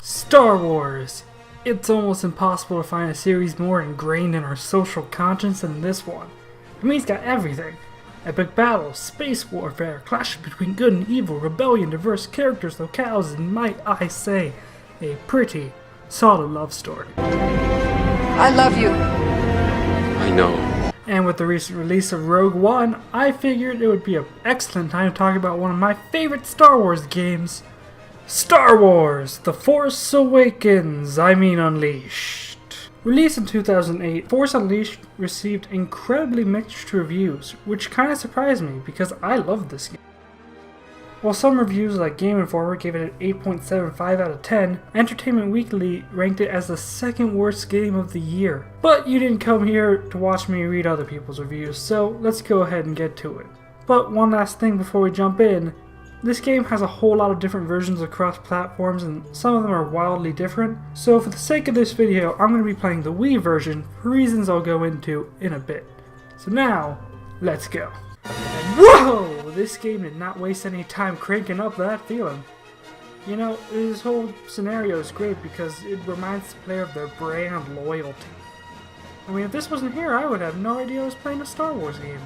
Star Wars! It's almost impossible to find a series more ingrained in our social conscience than this one. I mean, it's got everything. Epic battles, space warfare, clashes between good and evil, rebellion, diverse characters, locales, and might I say, a pretty solid love story. I love you. I know. And with the recent release of Rogue One, I figured it would be an excellent time to talk about one of my favorite Star Wars games, Star Wars: The Force Awakens, Unleashed. Released in 2008, Force Unleashed received incredibly mixed reviews, which kinda surprised me because I loved this game. While some reviews like Game Informer gave it an 8.75 out of 10, Entertainment Weekly ranked it as the second worst game of the year. But you didn't come here to watch me read other people's reviews, so let's go ahead and get to it. But one last thing before we jump in, this game has a whole lot of different versions across platforms and some of them are wildly different, so for the sake of this video I'm going to be playing the Wii version for reasons I'll go into in a bit. So now, let's go. And whoa! This game did not waste any time cranking up that feeling. You know, this whole scenario is great because it reminds the player of their brand loyalty. I mean, if this wasn't here, I would have no idea I was playing a Star Wars game.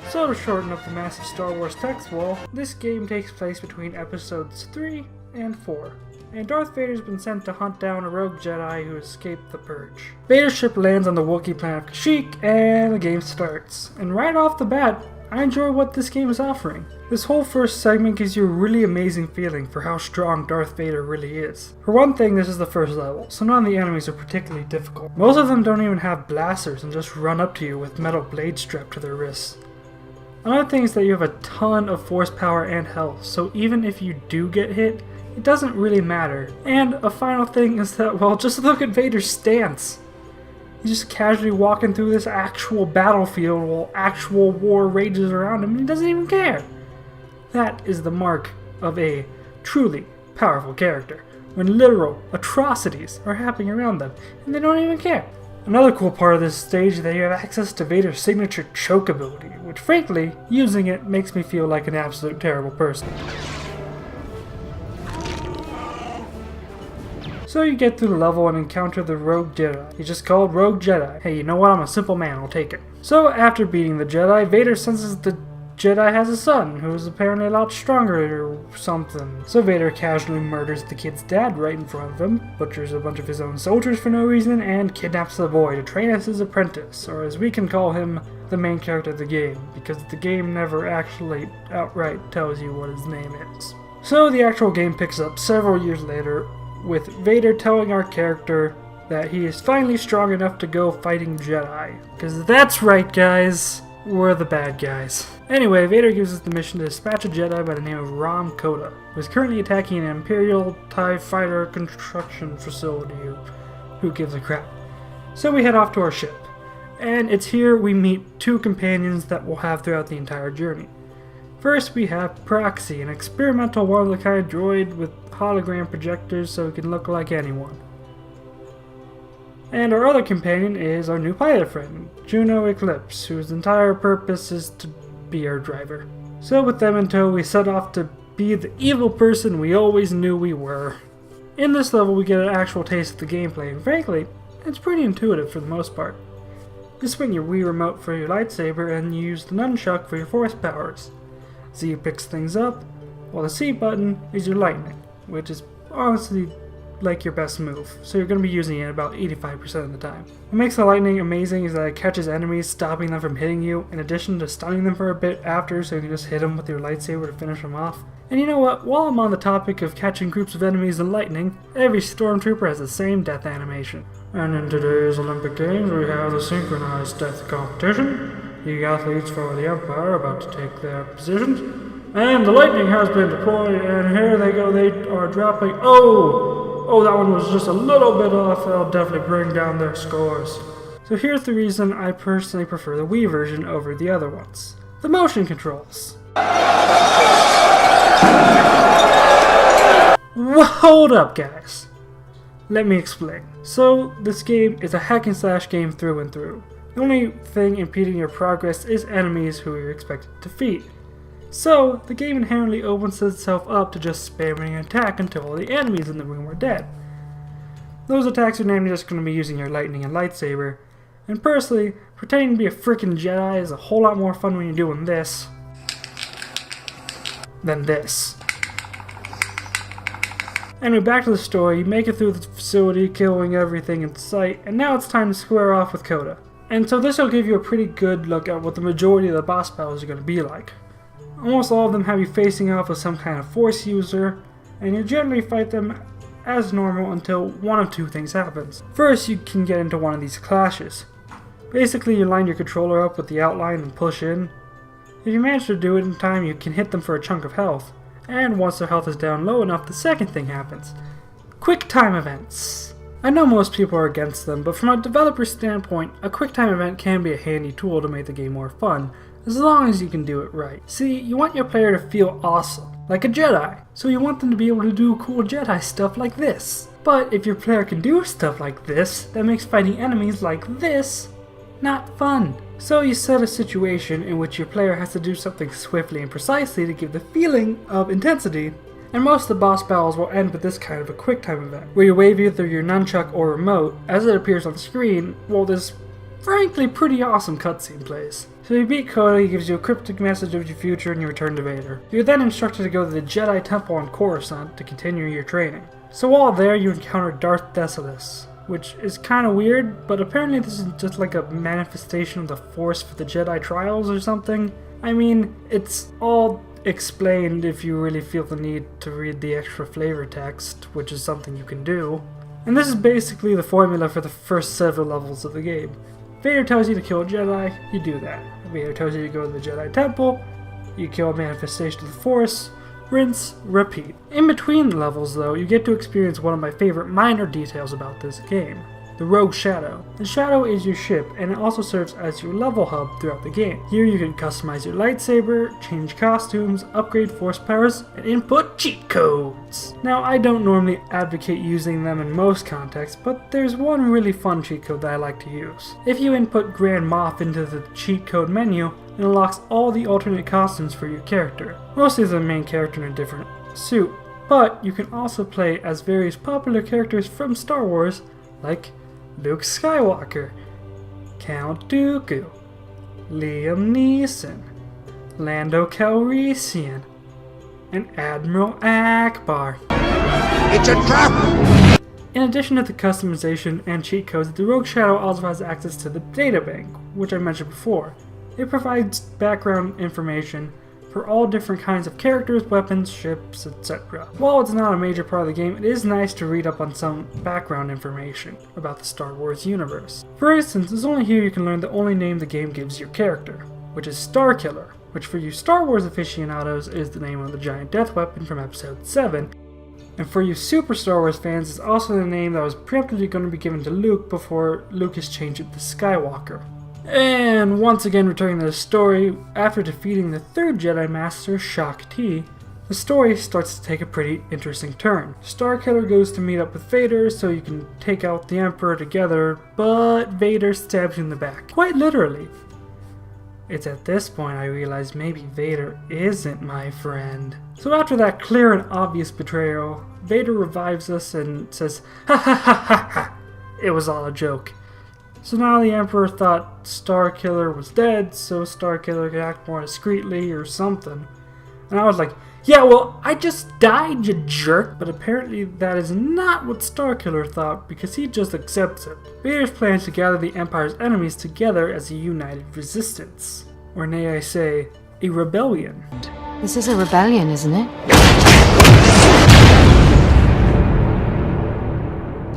So to shorten up the massive Star Wars text wall, this game takes place between episodes 3 and 4. And Darth Vader's been sent to hunt down a rogue Jedi who escaped the Purge. Vader's ship lands on the Wookiee planet of Kashyyyk, and the game starts. And right off the bat, I enjoy what this game is offering. This whole first segment gives you a really amazing feeling for how strong Darth Vader really is. For one thing, this is the first level, so none of the enemies are particularly difficult. Most of them don't even have blasters and just run up to you with metal blades strapped to their wrists. Another thing is that you have a ton of force power and health, so even if you do get hit, it doesn't really matter. And a final thing is that, well, just look at Vader's stance. He's just casually walking through this actual battlefield while actual war rages around him and he doesn't even care. That is the mark of a truly powerful character, when literal atrocities are happening around them and they don't even care. Another cool part of this stage is that you have access to Vader's signature choke ability, which frankly, using it makes me feel like an absolute terrible person. So you get through the level and encounter the Rogue Jedi. He's just called Rogue Jedi. Hey, you know what? I'm a simple man, I'll take it. So after beating the Jedi, Vader senses the Jedi has a son, who is apparently a lot stronger or something. So Vader casually murders the kid's dad right in front of him, butchers a bunch of his own soldiers for no reason, and kidnaps the boy to train as his apprentice, or as we can call him, the main character of the game, because the game never actually outright tells you what his name is. So the actual game picks up several years later, with Vader telling our character that he is finally strong enough to go fighting Jedi. Because that's right, guys, we're the bad guys. Anyway, Vader gives us the mission to dispatch a Jedi by the name of Ram Koda, who is currently attacking an Imperial TIE fighter construction facility. Who gives a crap? So we head off to our ship, and it's here we meet two companions that we'll have throughout the entire journey. First, we have Proxy, an experimental one-of-a-kind droid with hologram projectors so he can look like anyone. And our other companion is our new pilot friend, Juno Eclipse, whose entire purpose is to be our driver. So with them in tow, we set off to be the evil person we always knew we were. In this level, we get an actual taste of the gameplay, and frankly, it's pretty intuitive for the most part. You swing your Wii remote for your lightsaber, and you use the nunchuck for your force powers. Z picks things up, while the C button is your lightning, which is honestly like your best move, so you're going to be using it about 85% of the time. What makes the lightning amazing is that it catches enemies, stopping them from hitting you, in addition to stunning them for a bit after, so you can just hit them with your lightsaber to finish them off. And you know what, while I'm on the topic of catching groups of enemies in lightning, every stormtrooper has the same death animation. And in today's Olympic Games, we have the synchronized death competition. The athletes for the Empire are about to take their positions. And the lightning has been deployed, and here they go, they are dropping. Oh, that one was just a little bit off. That'll definitely bring down their scores. So here's the reason I personally prefer the Wii version over the other ones. The motion controls. Hold up, guys. Let me explain. So, this game is a hack and slash game through and through. The only thing impeding your progress is enemies who you're expected to defeat. So, the game inherently opens itself up to just spamming an attack until all the enemies in the room are dead. Those attacks are namely just going to be using your lightning and lightsaber, and personally, pretending to be a freaking Jedi is a whole lot more fun when you're doing this than this. Anyway, back to the story. You make it through the facility, killing everything in sight, and now it's time to square off with Coda. And so this will give you a pretty good look at what the majority of the boss battles are going to be like. Almost all of them have you facing off with some kind of force user, and you generally fight them as normal until one of two things happens. First, you can get into one of these clashes. Basically, you line your controller up with the outline and push in. If you manage to do it in time, you can hit them for a chunk of health. And once their health is down low enough, the second thing happens. Quick time events. I know most people are against them, but from a developer's standpoint, a quick time event can be a handy tool to make the game more fun, as long as you can do it right. See, you want your player to feel awesome, like a Jedi, so you want them to be able to do cool Jedi stuff like this. But if your player can do stuff like this, that makes fighting enemies like this not fun. So you set a situation in which your player has to do something swiftly and precisely to give the feeling of intensity, and most of the boss battles will end with this kind of a quick time event, where you wave either your nunchuck or remote as it appears on the screen, while this frankly pretty awesome cutscene plays. So you beat Coda, he gives you a cryptic message of your future, and you return to Vader. You're then instructed to go to the Jedi Temple on Coruscant to continue your training. So while there, you encounter Darth Desolace, which is kind of weird, but apparently this is just like a manifestation of the Force for the Jedi trials or something. I mean, it's all explained if you really feel the need to read the extra flavor text, which is something you can do. And this is basically the formula for the first several levels of the game. Vader tells you to kill a Jedi, you do that. Vader tells you to go to the Jedi Temple, you kill a manifestation of the Force, rinse, repeat. In between levels though, you get to experience one of my favorite minor details about this game, the Rogue Shadow. The Shadow is your ship, and it also serves as your level hub throughout the game. Here you can customize your lightsaber, change costumes, upgrade force powers, and input cheat codes. Now, I don't normally advocate using them in most contexts, but there's one really fun cheat code that I like to use. If you input Grand Moff into the cheat code menu, it unlocks all the alternate costumes for your character, mostly the main character in a different suit, but you can also play as various popular characters from Star Wars, like Luke Skywalker, Count Dooku, Liam Neeson, Lando Calrissian, and Admiral Akbar. It's a trap! In addition to the customization and cheat codes, the Rogue Shadow also has access to the data bank, which I mentioned before. It provides background information for all different kinds of characters, weapons, ships, etc. While it's not a major part of the game, it is nice to read up on some background information about the Star Wars universe. For instance, it's only here you can learn the only name the game gives your character, which is Starkiller, which for you Star Wars aficionados is the name of the giant death weapon from Episode 7, and for you Super Star Wars fans, it's also the name that was preemptively going to be given to Luke before Lucas changed it to Skywalker. And once again returning to the story, after defeating the third Jedi Master, Shaak Ti, the story starts to take a pretty interesting turn. Starkiller goes to meet up with Vader so you can take out the Emperor together, but Vader stabs you in the back. Quite literally. It's at this point I realize maybe Vader isn't my friend. So after that clear and obvious betrayal, Vader revives us and says, "Ha ha ha ha ha, it was all a joke." So now the Emperor thought Starkiller was dead, so Starkiller could act more discreetly or something. And I was like, yeah, well, I just died, you jerk. But apparently that is not what Starkiller thought, because he just accepts it. Vader's plan is to gather the Empire's enemies together as a united resistance. Or may I say, a rebellion. This is a rebellion, isn't it?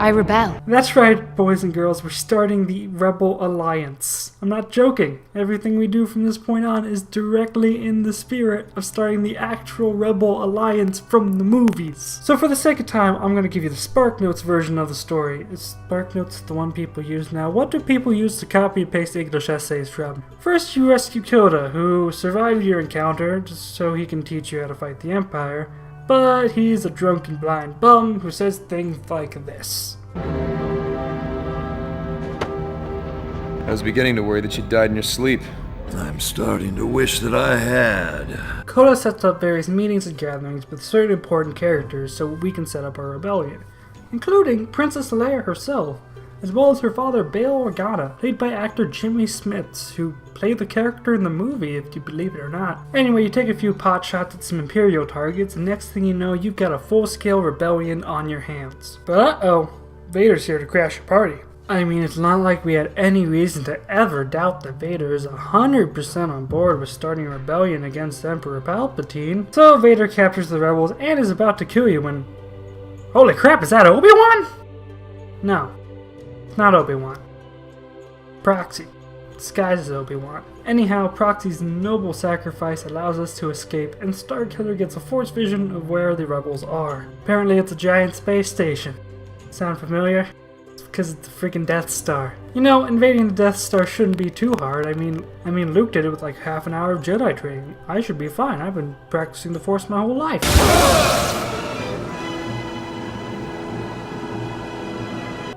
I rebel. That's right, boys and girls, we're starting the Rebel Alliance. I'm not joking. Everything we do from this point on is directly in the spirit of starting the actual Rebel Alliance from the movies. So for the sake of time, I'm going to give you the SparkNotes version of the story. Is SparkNotes the one people use now? What do people use to copy and paste English essays from? First, you rescue Coda, who survived your encounter, just so he can teach you how to fight the Empire. But he's a drunken blind bum who says things like this. I was beginning to worry that you died in your sleep. I'm starting to wish that I had. Coda sets up various meetings and gatherings with certain important characters so we can set up our rebellion. including Princess Leia herself, as well as her father Bail Organa, played by actor Jimmy Smits, who played the character in the movie, if you believe it or not. Anyway, you take a few pot shots at some Imperial targets, and next thing you know, you've got a full-scale rebellion on your hands. But uh-oh, Vader's here to crash your party. I mean, it's not like we had any reason to ever doubt that Vader is 100% on board with starting a rebellion against Emperor Palpatine. So Vader captures the rebels and is about to kill you when... Holy crap, is that Obi-Wan? No, it's not Obi-Wan. Proxy, disguised as Obi-Wan. Anyhow, Proxy's noble sacrifice allows us to escape, and Starkiller gets a force vision of where the rebels are. Apparently it's a giant space station. Sound familiar? Because it's the freaking Death Star. You know, invading the Death Star shouldn't be too hard. I mean, Luke did it with like half an hour of Jedi training. I should be fine. I've been practicing the Force my whole life.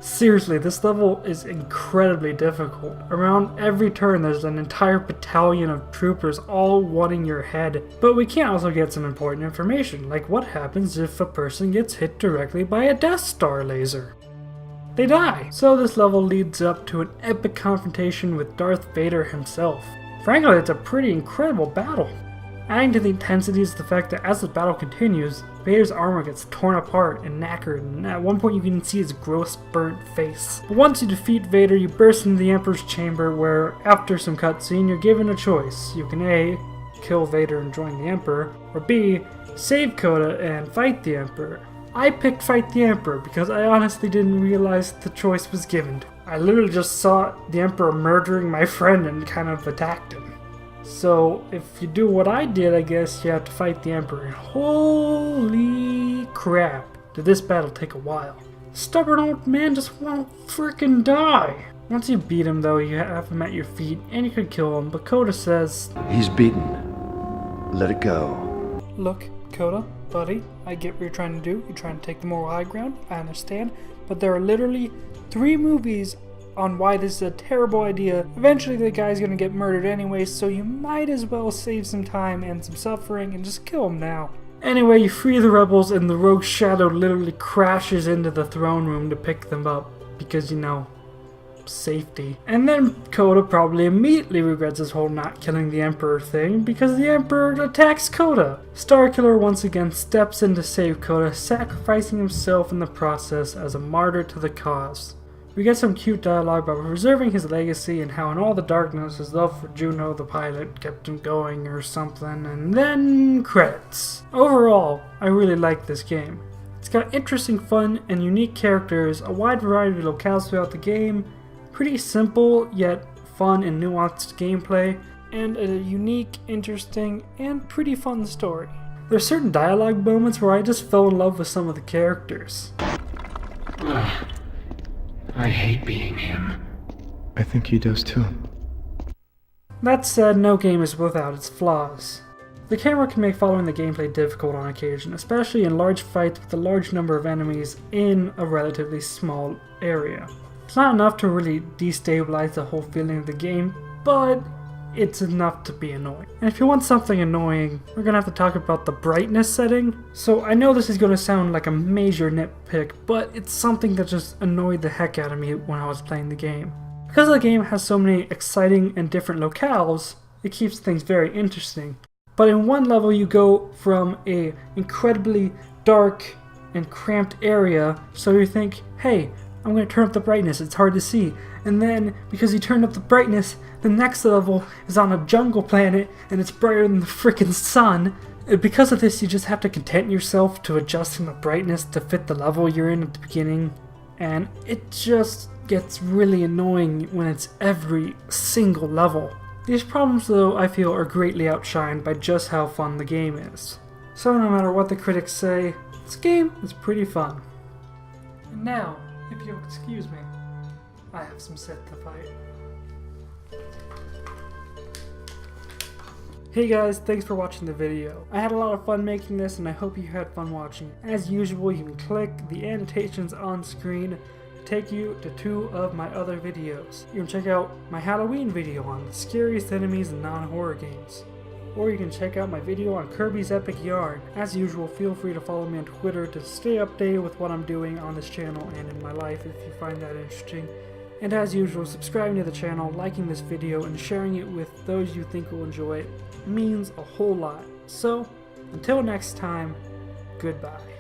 Seriously, this level is incredibly difficult. Around every turn there's an entire battalion of troopers all wanting your head. But we can also get some important information, like what happens if a person gets hit directly by a Death Star laser. They die. So this level leads up to an epic confrontation with Darth Vader himself. Frankly, it's a pretty incredible battle. Adding to the intensity is the fact that as the battle continues, Vader's armor gets torn apart and knackered, and at one point you can see his gross burnt face. But once you defeat Vader, you burst into the Emperor's chamber where, after some cutscene, you're given a choice. You can A, kill Vader and join the Emperor, or B, save Coda and fight the Emperor. I picked Fight the Emperor because I honestly didn't realize the choice was given. I literally just saw the Emperor murdering my friend and kind of attacked him. So if you do what I did, I guess you have to fight the Emperor. Holy crap, did this battle take a while. Stubborn old man just won't frickin' die. Once you beat him though, you have him at your feet and you could kill him, but Coda says, He's beaten. Let it go. Look, Coda, buddy, I get what you're trying to do. You're trying to take the moral high ground. I understand. But there are literally 3 movies on why this is a terrible idea. Eventually the guy's gonna get murdered anyway, so you might as well save some time and some suffering and just kill him now. Anyway, you free the rebels and the rogue shadow literally crashes into the throne room to pick them up because, you know, safety. And then Coda probably immediately regrets his whole not killing the Emperor thing because the Emperor attacks Coda. Starkiller once again steps in to save Coda, sacrificing himself in the process as a martyr to the cause. We get some cute dialogue about preserving his legacy and how in all the darkness his love for Juno the pilot kept him going or something, and then credits. Overall, I really like this game. It's got interesting, fun, and unique characters, a wide variety of locales throughout the game, pretty simple yet fun and nuanced gameplay, and a unique, interesting, and pretty fun story. There's certain dialogue moments where I just fell in love with some of the characters. I hate being him. I think he does too. That said, no game is without its flaws. The camera can make following the gameplay difficult on occasion, especially in large fights with a large number of enemies in a relatively small area. It's not enough to really destabilize the whole feeling of the game, but it's enough to be annoying. And if you want something annoying, we're gonna have to talk about the brightness setting. So I know this is gonna sound like a major nitpick, but it's something that just annoyed the heck out of me when I was playing the game. Because the game has so many exciting and different locales, it keeps things very interesting. But in one level you go from a incredibly dark and cramped area, so you think, hey, I'm going to turn up the brightness, it's hard to see. And then, because you turned up the brightness, the next level is on a jungle planet and it's brighter than the freaking sun. And because of this, you just have to content yourself to adjusting the brightness to fit the level you're in at the beginning. And it just gets really annoying when it's every single level. These problems, though, I feel are greatly outshined by just how fun the game is. So no matter what the critics say, this game is pretty fun. And now, if you'll excuse me, I have some set to fight. Hey guys, thanks for watching the video. I had a lot of fun making this and I hope you had fun watching. As usual, you can click the annotations on screen to take you to 2 of my other videos. You can check out my Halloween video on the scariest enemies in non-horror games. or you can check out my video on Kirby's Epic Yarn. As usual, feel free to follow me on Twitter to stay updated with what I'm doing on this channel and in my life if you find that interesting. And as usual, subscribing to the channel, liking this video, and sharing it with those you think will enjoy it means a whole lot. So, until next time, goodbye.